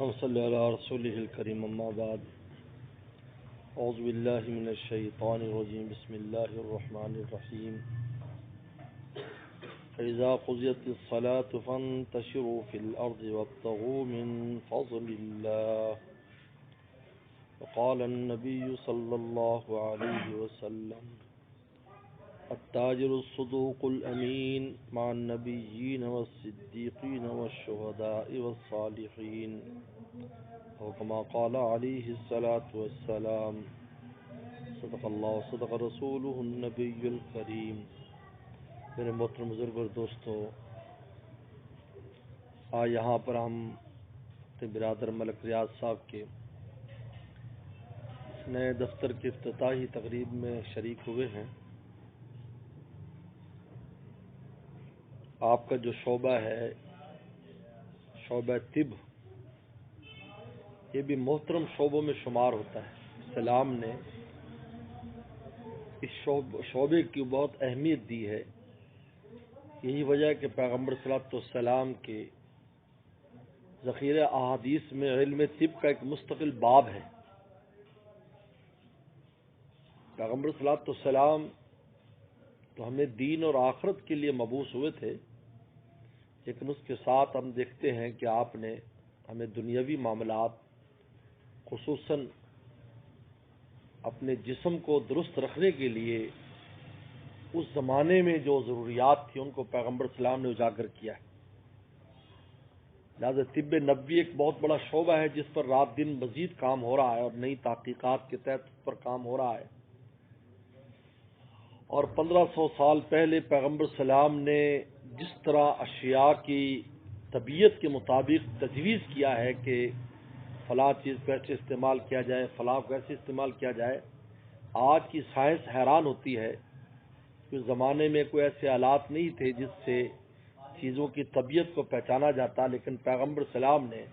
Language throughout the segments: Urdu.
صلی علی رسولہ الکریم اما بعد اعوذ باللہ من الشیطان الرجیم بسم اللہ الرحمن الرحیم فإذا قضیت الصلاة فانتشروا في الأرض وابتغوا من فضل الله وقال النبي صلی اللہ علیہ وسلم التاجر الصدوق الأمين مع النبيين والصديقين والشهداء والصالحين وكما قال عليه الصلاة والسلام صدق الله صدق رسوله النبي الكريم۔ میرے محترم بزرگ اور دوستو، آج یہاں پر ہم برادر ملک ریاض صاحب کے اس نئے دفتر کے افتتاحی تقریب میں شریک ہوئے ہیں۔ آپ کا جو شعبہ ہے، شعبہ طب، یہ بھی محترم شعبوں میں شمار ہوتا ہے۔ اسلام نے اس شعبے کی بہت اہمیت دی ہے۔ یہی وجہ ہے کہ پیغمبر صلی اللہ علیہ وسلم کے ذخیرہ احادیث میں علم طب کا ایک مستقل باب ہے۔ پیغمبر صلی اللہ علیہ وسلم تو ہمیں دین اور آخرت کے لیے مبعوث ہوئے تھے، لیکن اس کے ساتھ ہم دیکھتے ہیں کہ آپ نے ہمیں دنیاوی معاملات، خصوصاً اپنے جسم کو درست رکھنے کے لیے اس زمانے میں جو ضروریات تھی ان کو پیغمبر صلی اللہ علیہ وسلم نے اجاگر کیا ہے۔ لہذا طب نبوی ایک بہت بڑا شعبہ ہے جس پر رات دن مزید کام ہو رہا ہے اور نئی تحقیقات کے تحت اس پر کام ہو رہا ہے۔ اور 1500 سال پہلے پیغمبر صلی اللہ علیہ وسلم نے جس طرح اشیاء کی طبیعت کے مطابق تجویز کیا ہے کہ فلاں چیز کو ایسے استعمال کیا جائے، فلاں کو ایسے استعمال کیا جائے، آج کی سائنس حیران ہوتی ہے کہ اس زمانے میں کوئی ایسے آلات نہیں تھے جس سے چیزوں کی طبیعت کو پہچانا جاتا، لیکن پیغمبر صلی اللہ علیہ وسلم نے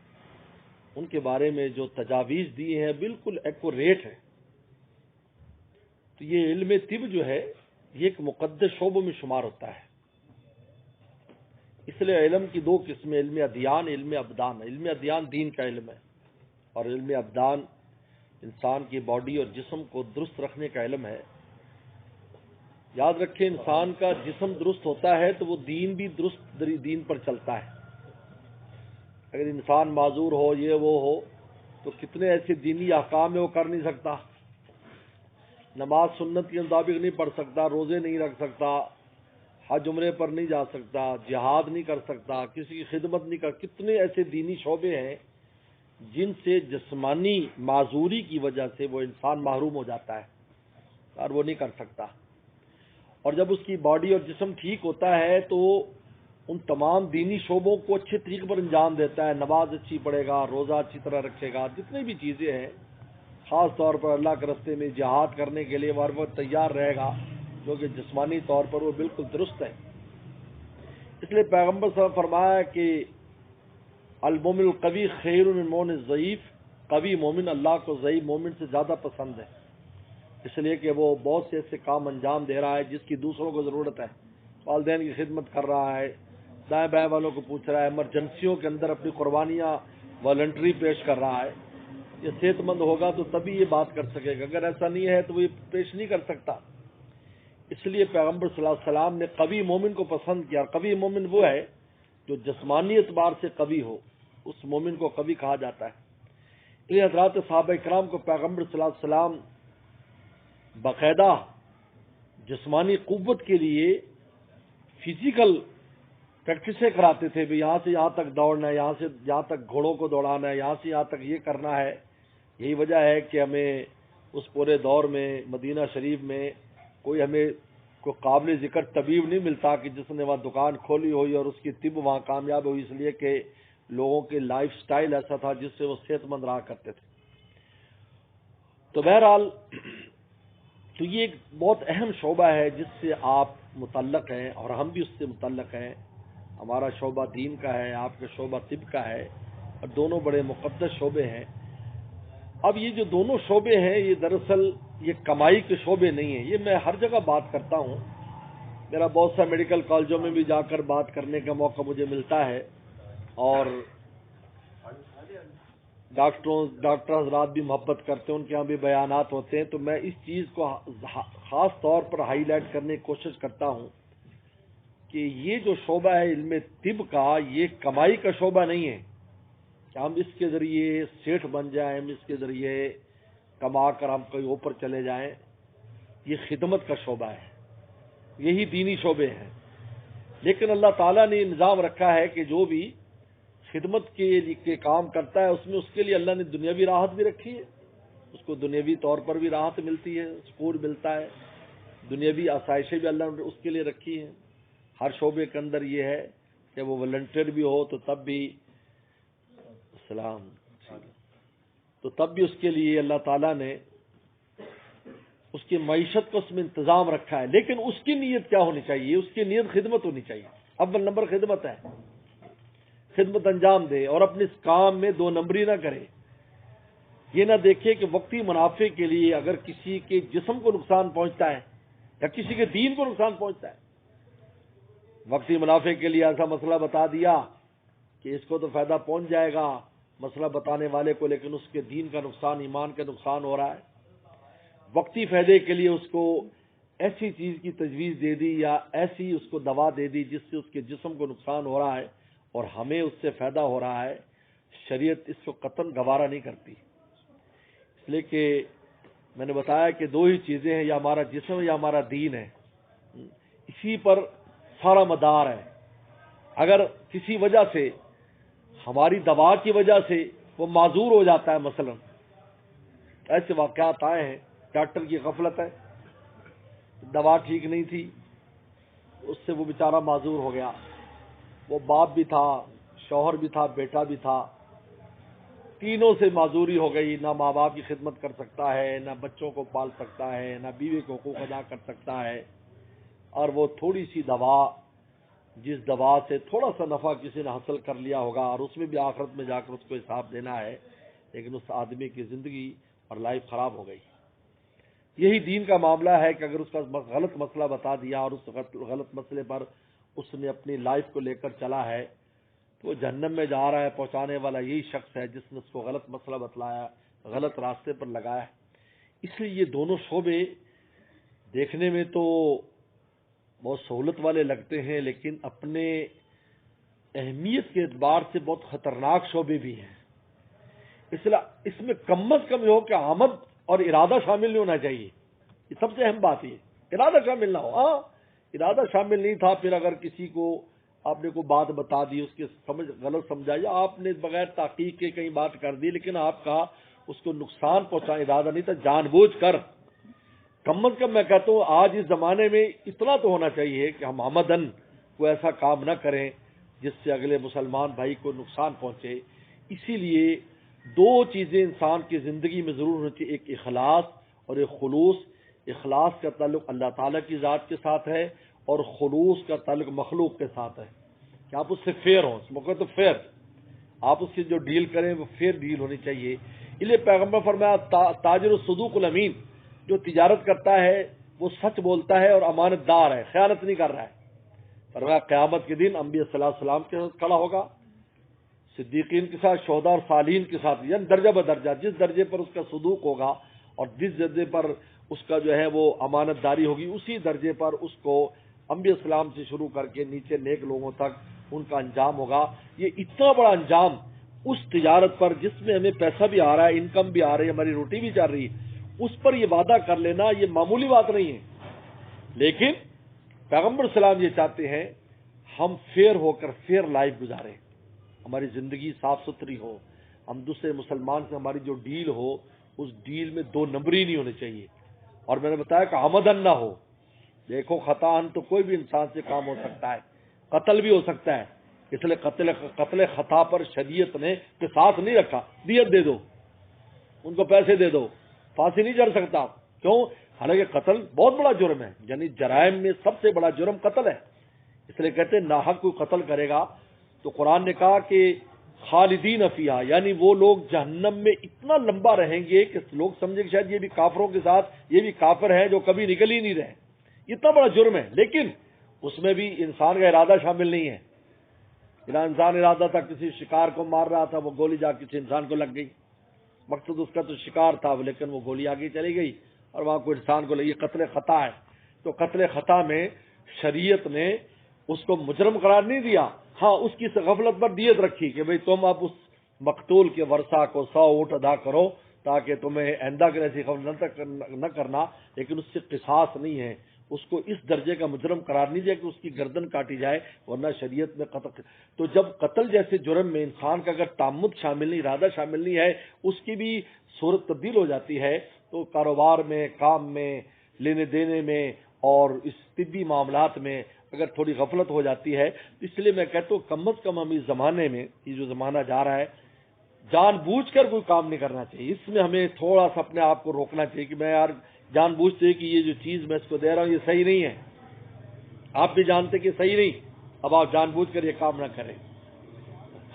ان کے بارے میں جو تجاویز دی ہیں بالکل ایکوریٹ ہے۔ تو یہ علم طب جو ہے یہ ایک مقدس شعبوں میں شمار ہوتا ہے۔ اس لیے علم کی دو قسمیں، علم ادیان، علم ابدان۔ علم ادیان دین کا علم ہے، اور علم ابدان انسان کی باڈی اور جسم کو درست رکھنے کا علم ہے۔ یاد رکھیں، انسان کا جسم درست ہوتا ہے تو وہ دین بھی درست دین پر چلتا ہے۔ اگر انسان معذور ہو، یہ وہ ہو، تو کتنے ایسے دینی احکام ہیں وہ کر نہیں سکتا۔ نماز سنت کے مطابق نہیں پڑھ سکتا، روزے نہیں رکھ سکتا، حج عمرے پر نہیں جا سکتا، جہاد نہیں کر سکتا، کسی کی خدمت نہیں کر۔ کتنے ایسے دینی شعبے ہیں جن سے جسمانی معذوری کی وجہ سے وہ انسان محروم ہو جاتا ہے اور وہ نہیں کر سکتا۔ اور جب اس کی باڈی اور جسم ٹھیک ہوتا ہے تو ان تمام دینی شعبوں کو اچھے طریقے پر انجام دیتا ہے۔ نماز اچھی پڑھے گا، روزہ اچھی طرح رکھے گا، جتنی بھی چیزیں ہیں، خاص طور پر اللہ کے راستے میں جہاد کرنے کے لیے وہ تیار رہے گا، کیونکہ جسمانی طور پر وہ بالکل درست ہے۔ اس لیے پیغمبر صلی اللہ علیہ وسلم فرمایا کہ المومن القوی خیر من المومن الضعیف، قوی مومن اللہ کو ضعیف مومن سے زیادہ پسند ہے، اس لیے کہ وہ بہت سے ایسے کام انجام دے رہا ہے جس کی دوسروں کو ضرورت ہے۔ والدین کی خدمت کر رہا ہے، دائیں بائیں والوں کو پوچھ رہا ہے، ایمرجنسیوں کے اندر اپنی قربانیاں والنٹری پیش کر رہا ہے۔ یہ صحت مند ہوگا تو تبھی یہ بات کر سکے گا، اگر ایسا نہیں ہے تو وہ یہ پیش نہیں کر سکتا۔ اس لیے پیغمبر صلی اللہ علیہ وسلم نے قوی مومن کو پسند کیا، اور قوی مومن وہ ہے جو جسمانی اعتبار سے قوی ہو، اس مومن کو قوی کہا جاتا ہے۔ اس لیے حضرات صحابہ کرام کو پیغمبر صلی اللہ علیہ وسلم باقاعدہ جسمانی قوت کے لیے فزیکل پریکٹسیں کراتے تھے، بھی یہاں سے یہاں تک دوڑنا ہے، یہاں سے یہاں تک گھوڑوں کو دوڑانا ہے، یہاں سے یہاں تک یہ کرنا ہے۔ یہی وجہ ہے کہ ہمیں اس پورے دور میں مدینہ شریف میں کوئی ہمیں کوئی قابل ذکر طبیب نہیں ملتا کہ جس نے وہاں دکان کھولی ہوئی اور اس کی طب وہاں کامیاب ہوئی، اس لیے کہ لوگوں کے لائف سٹائل ایسا تھا جس سے وہ صحت مند رہا کرتے تھے۔ تو بہرحال تو یہ ایک بہت اہم شعبہ ہے جس سے آپ متعلق ہیں اور ہم بھی اس سے متعلق ہیں۔ ہمارا شعبہ دین کا ہے، آپ کا شعبہ طب کا ہے، اور دونوں بڑے مقدس شعبے ہیں۔ اب یہ جو دونوں شعبے ہیں یہ دراصل یہ کمائی کے شعبے نہیں ہیں، یہ میں ہر جگہ بات کرتا ہوں، میرا بہت سا میڈیکل کالجوں میں بھی جا کر بات کرنے کا موقع مجھے ملتا ہے، اور ڈاکٹر حضرات بھی محبت کرتے ہیں، ان کے یہاں بھی بیانات ہوتے ہیں، تو میں اس چیز کو خاص طور پر ہائی لائٹ کرنے کی کوشش کرتا ہوں کہ یہ جو شعبہ ہے علم طب کا، یہ کمائی کا شعبہ نہیں ہے کہ ہم اس کے ذریعے سیٹھ بن جائیں، ہم اس کے ذریعے کما کر ہم کہیں اوپر چلے جائیں۔ یہ خدمت کا شعبہ ہے، یہی دینی شعبے ہیں۔ لیکن اللہ تعالیٰ نے نظام رکھا ہے کہ جو بھی خدمت کے کام کرتا ہے، اس میں اس کے لیے اللہ نے دنیاوی راحت بھی رکھی ہے، اس کو دنیاوی طور پر بھی راحت ملتی ہے، سکون ملتا ہے، دنیاوی آسائشیں بھی اللہ نے اس کے لیے رکھی ہیں۔ ہر شعبے کے اندر یہ ہے کہ وہ والنٹیئر بھی ہو تو تب بھی اس کے لیے اللہ تعالیٰ نے اس کی معیشت کو اس میں انتظام رکھا ہے۔ لیکن اس کی نیت کیا ہونی چاہیے؟ اس کی نیت خدمت ہونی چاہیے۔ اول نمبر خدمت ہے، خدمت انجام دے اور اپنے اس کام میں دو نمبری نہ کرے۔ یہ نہ دیکھے کہ وقتی منافع کے لیے اگر کسی کے جسم کو نقصان پہنچتا ہے یا کسی کے دین کو نقصان پہنچتا ہے، وقتی منافع کے لیے ایسا مسئلہ بتا دیا کہ اس کو تو فائدہ پہنچ جائے گا مسئلہ بتانے والے کو، لیکن اس کے دین کا نقصان، ایمان کا نقصان ہو رہا ہے۔ وقتی فائدے کے لیے اس کو ایسی چیز کی تجویز دے دی یا ایسی اس کو دوا دے دی جس سے اس کے جسم کو نقصان ہو رہا ہے اور ہمیں اس سے فائدہ ہو رہا ہے، شریعت اس کو قطعاً گوارا نہیں کرتی۔ اس لیے کہ میں نے بتایا کہ دو ہی چیزیں ہیں، یا ہمارا جسم یا ہمارا دین ہے، اسی پر سارا مدار ہے۔ اگر کسی وجہ سے، ہماری دوا کی وجہ سے وہ معذور ہو جاتا ہے، مثلا ایسے واقعات آئے ہیں، ڈاکٹر کی غفلت ہے، دوا ٹھیک نہیں تھی، اس سے وہ بیچارہ معذور ہو گیا، وہ باپ بھی تھا، شوہر بھی تھا، بیٹا بھی تھا، تینوں سے معذوری ہو گئی، نہ ماں باپ کی خدمت کر سکتا ہے، نہ بچوں کو پال سکتا ہے، نہ بیوی کو حقوق ادا کر سکتا ہے، اور وہ تھوڑی سی دوا، جس دوا سے تھوڑا سا نفع کسی نے حاصل کر لیا ہوگا اور اس میں بھی آخرت میں جا کر اس کو حساب دینا ہے، لیکن اس آدمی کی زندگی اور لائف خراب ہو گئی۔ یہی دین کا معاملہ ہے کہ اگر اس کا غلط مسئلہ بتا دیا اور اس غلط مسئلے پر اس نے اپنی لائف کو لے کر چلا ہے تو وہ جہنم میں جا رہا ہے۔ پہنچانے والا یہی شخص ہے جس نے اس کو غلط مسئلہ بتلایا، غلط راستے پر لگایا۔ اس لیے یہ دونوں شعبے دیکھنے میں تو بہت سہولت والے لگتے ہیں، لیکن اپنے اہمیت کے اعتبار سے بہت خطرناک شعبے بھی ہیں۔ اس لیے اس میں کم از کم یہ ہو کہ آمد اور ارادہ شامل نہیں ہونا چاہیے، یہ سب سے اہم بات ہے، ارادہ شامل نہ ہو۔ ہاں، ارادہ شامل نہیں تھا، پھر اگر کسی کو آپ نے کوئی بات بتا دی، اس کے غلط سمجھا، یا آپ نے بغیر تحقیق کے کہیں بات کر دی، لیکن آپ کا اس کو نقصان پہنچانا ارادہ نہیں تھا، جان بوجھ کر، کم از کم میں کہتا ہوں آج اس زمانے میں اتنا تو ہونا چاہیے کہ ہم آمدن کوئی ایسا کام نہ کریں جس سے اگلے مسلمان بھائی کو نقصان پہنچے۔ اسی لیے دو چیزیں انسان کی زندگی میں ضرور ہونی چاہیے، ایک اخلاص اور ایک خلوص۔ اخلاص کا تعلق اللہ تعالیٰ کی ذات کے ساتھ ہے اور خلوص کا تعلق مخلوق کے ساتھ ہے، کہ آپ اس سے فیئر ہوں، اس موقع تو فیئر، آپ اس سے جو ڈیل کریں وہ فیئر ڈیل ہونی چاہیے۔ اس لیے پیغمبر فرمایا تاجر الصدوق الامین، جو تجارت کرتا ہے وہ سچ بولتا ہے اور امانت دار ہے، خیانت نہیں کر رہا ہے۔ فرمایا قیامت کے دن انبیاء صلی اللہ علیہ وسلم کے ساتھ کھڑا ہوگا، صدیقین کے ساتھ، شہداء اور صالحین کے ساتھ، یعنی درجہ بدرجہ، جس درجے پر اس کا صدوق ہوگا اور جس درجے پر اس کا جو ہے وہ امانت داری ہوگی، اسی درجے پر اس کو انبیاء السلام سے شروع کر کے نیچے نیک لوگوں تک ان کا انجام ہوگا۔ یہ اتنا بڑا انجام اس تجارت پر جس میں ہمیں پیسہ بھی آ رہا ہے، انکم بھی آ رہی ہے، ہماری روٹی بھی چل رہی ہے، اس پر یہ وعدہ کر لینا یہ معمولی بات نہیں ہے۔ لیکن پیغمبر السلام یہ چاہتے ہیں ہم فیئر ہو کر فیئر لائف گزاریں، ہماری زندگی صاف ستھری ہو، ہم دوسرے مسلمان سے ہماری جو ڈیل ہو اس ڈیل میں دو نمبری نہیں ہونی چاہیے۔ اور میں نے بتایا کہ آمدن نہ ہو۔ دیکھو خطاً تو کوئی بھی انسان سے کام ہو سکتا ہے، قتل بھی ہو سکتا ہے، اس لیے قتل خطا پر شریعت نے قصاص نہیں رکھا، دیت دے دو، ان کو پیسے دے دو، پھانسی نہیں چڑھ سکتا۔ کیوں؟ حالانکہ قتل بہت بڑا جرم ہے، یعنی جرائم میں سب سے بڑا جرم قتل ہے۔ اس لیے کہتے ہیں ناحق کوئی قتل کرے گا تو قرآن نے کہا کہ خالدین فیہا، یعنی وہ لوگ جہنم میں اتنا لمبا رہیں گے کہ لوگ سمجھیں کہ شاید یہ بھی کافروں کے ساتھ یہ بھی کافر ہیں جو کبھی نکل ہی نہیں رہے، اتنا بڑا جرم ہے۔ لیکن اس میں بھی انسان کا ارادہ شامل نہیں ہے، انسان ارادہ تھا کسی شکار کو مار رہا تھا، وہ گولی جا کسی انسان کو لگ گئی، مقصد اس کا تو شکار تھا لیکن وہ گولی آگے چلی گئی اور وہاں کوئی انسان کو لگی، قتل خطا ہے۔ تو قتل خطا میں شریعت نے اس کو مجرم قرار نہیں دیا، ہاں اس کی غفلت پر دیت رکھی کہ بھئی تم اب اس مقتول کے ورثہ کو 100 اونٹ ادا کرو تاکہ تمہیں آئندہ کے ایسی غفلت نہ کرنا، لیکن اس سے قصاص نہیں ہے، اس کو اس درجے کا مجرم قرار نہیں دیا کہ اس کی گردن کاٹی جائے، ورنہ شریعت میں قتل۔ تو جب قتل جیسے جرم میں انسان کا اگر تعمد شامل نہیں، ارادہ شامل نہیں ہے، اس کی بھی صورت تبدیل ہو جاتی ہے۔ تو کاروبار میں، کام میں، لینے دینے میں اور اس طبی معاملات میں اگر تھوڑی غفلت ہو جاتی ہے، اس لیے میں کہتا ہوں کم از کم ہم اس زمانے میں، یہ جو زمانہ جا رہا ہے، جان بوجھ کر کوئی کام نہیں کرنا چاہیے۔ اس میں ہمیں تھوڑا سا اپنے آپ کو روکنا چاہیے کہ میں یار جان بوجھتے کہ یہ جو چیز میں اس کو دے رہا ہوں یہ صحیح نہیں ہے، آپ بھی جانتے کہ صحیح نہیں، اب آپ جان بوجھ کر یہ کام نہ کریں۔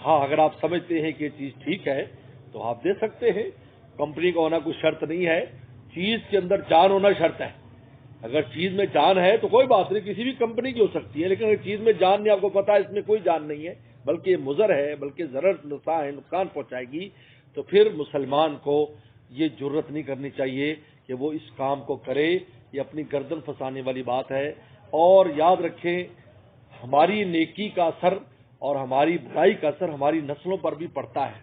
ہاں اگر آپ سمجھتے ہیں کہ یہ چیز ٹھیک ہے تو آپ دے سکتے ہیں، کمپنی کا ہونا کوئی شرط نہیں ہے، چیز کے اندر جان ہونا شرط ہے۔ اگر چیز میں جان ہے تو کوئی بات نہیں، کسی بھی کمپنی کی ہو سکتی ہے، لیکن اگر چیز میں جان نہیں، آپ کو پتا ہے اس میں کوئی جان نہیں ہے بلکہ یہ مضر ہے، بلکہ ضرر نقصان پہنچائے گی، تو پھر مسلمان کو یہ جرت نہیں کرنی چاہیے کہ وہ اس کام کو کرے، یہ اپنی گردن پھنسانے والی بات ہے۔ اور یاد رکھیں ہماری نیکی کا اثر اور ہماری برائی کا اثر ہماری نسلوں پر بھی پڑتا ہے۔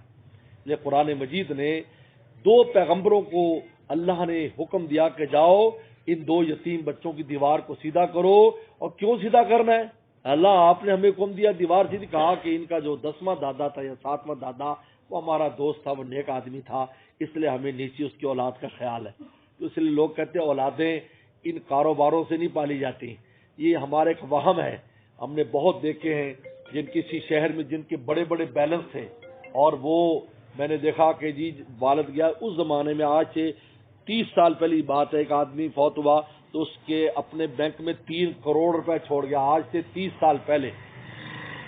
یہ قرآن مجید نے 2 پیغمبروں کو اللہ نے حکم دیا کہ جاؤ ان 2 یتیم بچوں کی دیوار کو سیدھا کرو، اور کیوں سیدھا کرنا ہے؟ اللہ آپ نے ہمیں حکم دیا دیوار سیدھی، کہا کہ ان کا جو 10واں دادا تھا یا 7واں دادا وہ ہمارا دوست تھا، وہ نیک آدمی تھا، اس لیے ہمیں نیچے اس کی اولاد کا خیال ہے۔ تو اس لیے لوگ کہتے ہیں اولادیں ان کاروباروں سے نہیں پالی جاتی، یہ ہمارا ایک وہم ہے۔ ہم نے بہت دیکھے ہیں جن کسی شہر میں جن کے بڑے بڑے بیلنس تھے، اور وہ میں نے دیکھا کہ جی والد گیا اس زمانے میں، آج سے 30 سال پہلی بات ہے، ایک آدمی فوت ہوا تو اس کے اپنے بینک میں 3 کروڑ روپے چھوڑ گیا، آج سے 30 سال پہلے۔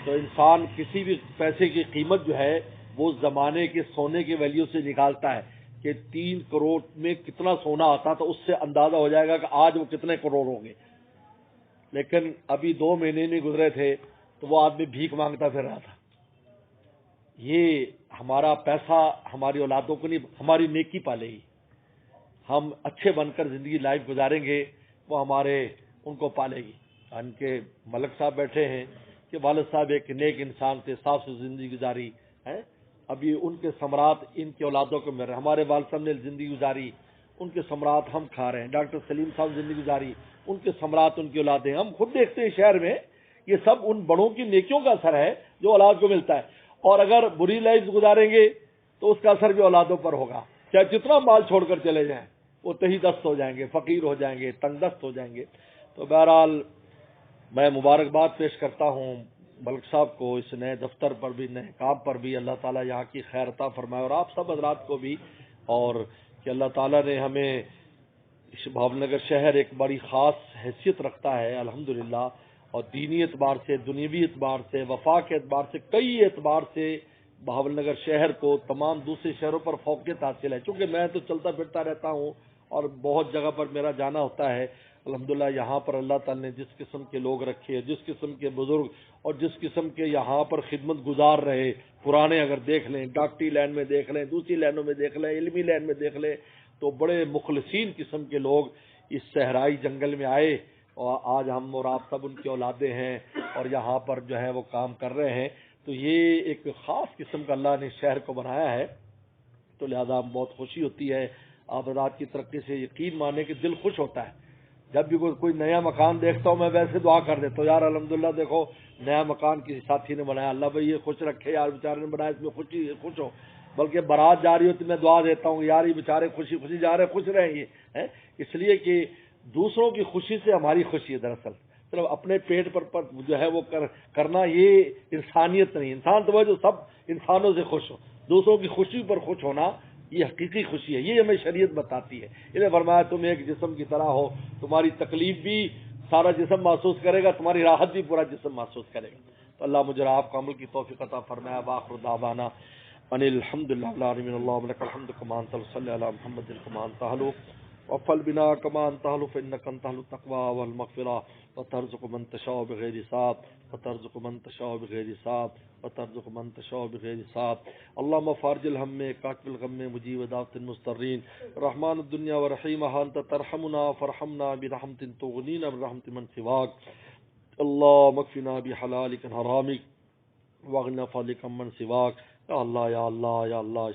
تو انسان کسی بھی پیسے کی قیمت جو ہے وہ زمانے کے سونے کے ویلیو سے نکالتا ہے کہ 3 کروڑ میں کتنا سونا آتا، تو اس سے اندازہ ہو جائے گا کہ آج وہ کتنے کروڑ ہوں گے۔ لیکن ابھی 2 مہینے نہیں گزرے تھے تو وہ آدمی بھیک مانگتا پھر رہا تھا۔ یہ ہمارا پیسہ ہماری اولادوں کو نہیں، ہماری نیکی پالے گی، ہم اچھے بن کر زندگی لائف گزاریں گے، وہ ہمارے ان کو پالے گی۔ ان کے ملک صاحب بیٹھے ہیں کہ والد صاحب ایک نیک انسان تھے، صاف ستھری زندگی گزاری ہے، ابھی ان کے ثمرات ان کی اولادوں کو مل رہے ہیں۔ ہمارے والد صاحب نے زندگی گزاری، ان کے ثمرات ہم کھا رہے ہیں۔ ڈاکٹر سلیم صاحب زندگی گزاری، ان کے ثمرات ان کی اولادیں، ہم خود دیکھتے ہیں شہر میں، یہ سب ان بڑوں کی نیکیوں کا اثر ہے جو اولاد کو ملتا ہے۔ اور اگر بری لائف گزاریں گے تو اس کا اثر بھی اولادوں پر ہوگا، چاہے جتنا مال چھوڑ کر چلے جائیں، وہ تہی دست ہو جائیں گے، فقیر ہو جائیں گے، تنگ دست ہو جائیں گے۔ تو بہرحال میں مبارکباد پیش کرتا ہوں ملک صاحب کو اس نئے دفتر پر بھی، نئے کام پر بھی، اللہ تعالیٰ یہاں کی خیر عطا فرمائے، اور آپ سب حضرات کو بھی، اور کہ اللہ تعالیٰ نے ہمیں اس بھاول نگر شہر ایک بڑی خاص حیثیت رکھتا ہے الحمدللہ، اور دینی اعتبار سے، دنیوی اعتبار سے، وفا کے اعتبار سے، کئی اعتبار سے بہاول نگر شہر کو تمام دوسرے شہروں پر فوقیت حاصل ہے۔ چونکہ میں تو چلتا پھرتا رہتا ہوں اور بہت جگہ پر میرا جانا ہوتا ہے، الحمدللہ یہاں پر اللہ تعالی نے جس قسم کے لوگ رکھے، جس قسم کے بزرگ اور جس قسم کے یہاں پر خدمت گزار رہے، پرانے اگر دیکھ لیں، ڈاکٹری لائن میں دیکھ لیں، دوسری لائنوں میں دیکھ لیں، علمی لائن میں دیکھ لیں، تو بڑے مخلصین قسم کے لوگ اس صحرائی جنگل میں آئے، اور آج ہم اور آپ سب ان کی اولادیں ہیں اور یہاں پر جو ہے وہ کام کر رہے ہیں۔ تو یہ ایک خاص قسم کا اللہ نے شہر کو بنایا ہے، تو لہذا بہت خوشی ہوتی ہے آپ حضرات کی ترقی سے، یقین مانے کہ دل خوش ہوتا ہے۔ جب بھی کوئی نیا مکان دیکھتا ہوں میں ویسے دعا کر دیتا ہوں، یار الحمدللہ دیکھو نیا مکان کسی ساتھی نے بنایا، اللہ بھائی یہ خوش رکھے، یار بیچارے نے بنایا، اس میں خوش ہو۔ بلکہ بارات جا رہی ہوتی میں دعا دیتا ہوں، یار یہ بیچارے خوشی خوشی جا رہے، خوش رہیں یہ ہے، اس لیے کہ دوسروں کی خوشی سے ہماری خوشی ہے۔ دراصل صرف اپنے پیٹ پر جو ہے وہ کرنا یہ انسانیت نہیں، انسان تو وہ جو سب انسانوں سے خوش ہو، دوسروں کی خوشی پر خوش ہونا یہ حقیقی خوشی ہے، یہ ہمیں شریعت بتاتی ہے۔ انہیں فرمایا تم ایک جسم کی طرح ہو، تمہاری تکلیف بھی سارا جسم محسوس کرے گا، تمہاری راحت بھی پورا جسم محسوس کرے گا۔ تو اللہ مجھے آپ کو عمل کی توفیق عطا فرمائے۔ وآخر دعوانا ان الحمد للہ رب العالمین، اللهم لك الحمد كما انت صلی علی محمد كما انت وفل بنا كما أنت أهل فإنك أنت أهل التقوى والمغفرة وترزق من تشاء بغير حساب وترزق من تشاء بغير حساب وترزق من تشاء بغير حساب اللهم فارج الهم كاشف الغم مجيب دعوة المضطرين رحمن الدنيا ورحيمها أنت ترحمنا فرحمنا برحمة تغنينا برحمة من سواك اللهم اكفنا بحلالك عن حرامك واغنا فضلك من سواك یا اللہ یا اللہ یا اللہ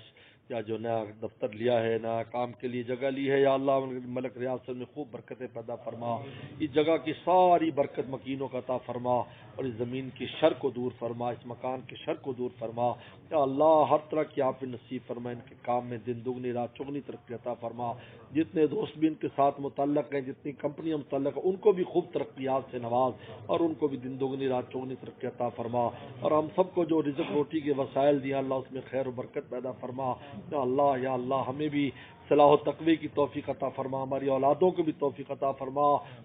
یا جو نیا دفتر لیا ہے نیا کام کے لیے جگہ لی ہے یا اللہ ملک ریاست میں خوب برکتیں پیدا فرما اس جگہ کی ساری برکت مکینوں کا عطا فرما اور اس زمین کی شر کو دور فرما اس مکان کی شر کو دور فرما یا اللہ ہر طرح کی آپ نصیب فرما ان کے کام میں دن دگنی رات چگنی ترقی عطا فرما جتنے دوست بھی ان کے ساتھ متعلق ہیں جتنی کمپنیاں متعلق ہیں ان کو بھی خوب ترقیات سے نواز اور ان کو بھی دن دگنی رات چگنی ترقی عطا فرما اور ہم سب کو جو رزق روٹی کے وسائل دیا اللہ اس میں خیر و برکت پیدا فرما یا اللہ ہمیں بھی صلاح و تقوی کی توفیق عطا فرما ہماری اولادوں کو بھی توفیق عطا فرما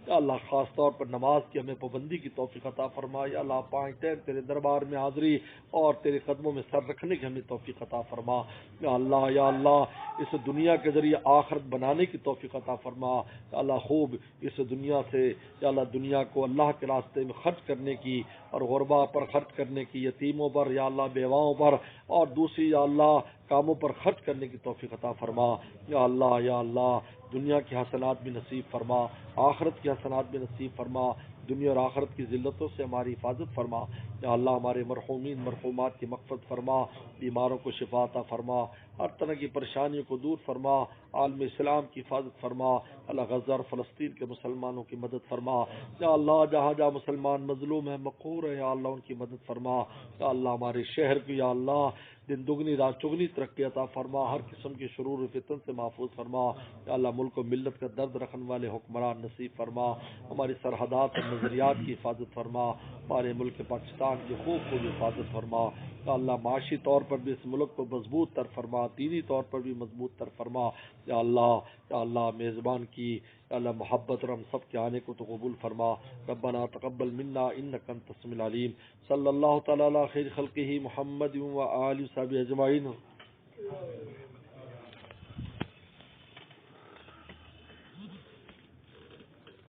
یا اللہ خاص طور پر نماز کی ہمیں پابندی کی توفیق عطا فرما یا اللہ 5 ٹائم تیرے دربار میں حاضری اور تیرے قدموں میں سر رکھنے کی ہمیں توفیق عطا فرما یا اللہ اس دنیا کے ذریعے آخرت بنانے کی توفیق عطا فرما یا اللہ خوب اس دنیا سے یا اللہ دنیا کو اللہ کے راستے میں خرچ کرنے کی اور غربا پر خرچ کرنے کی یتیموں پر یا اللہ بیواؤں پر اور دوسری یا اللہ کاموں پر خرچ کرنے کی توفیق عطا فرما یا اللہ دنیا کی حسنات بھی نصیب فرما آخرت کی حسنات بھی نصیب فرما دنیا اور آخرت کی ذلتوں سے ہماری حفاظت فرما یا اللہ ہمارے مرحومین مرحومات کی مغفرت فرما بیماروں کو شفا عطا فرما ہر طرح کی پریشانیوں کو دور فرما عالم اسلام کی حفاظت فرما اللہ غزہ اور فلسطین کے مسلمانوں کی مدد فرما یا اللہ جہاں جہاں مسلمان مظلوم ہیں مقہور ہیں یا اللہ ان کی مدد فرما یا اللہ ہمارے شہر کی یا اللہ دن دگنی رات چگنی ترقی عطا فرما ہر قسم کے شرور و فتن سے محفوظ فرما یا اللہ ملک و ملت کا درد رکھنے والے حکمران نصیب فرما ہماری سرحدات اور نظریات کی حفاظت فرما ہمارے ملک پاکستان کی خوب حفاظت فرما یا اللہ معاشی طور پر بھی اس ملک کو مضبوط تر فرما دینی طور پر بھی مضبوط تر فرما یا اللہ میزبان کی یا اللہ محبت اور ہم سب کے آنے کو تو قبول فرما ربنا تقبل منا انک انت السمیع العلیم صلی اللہ تعالی علی خیر خلقہ محمد و آلہ وصحبہ اجمعین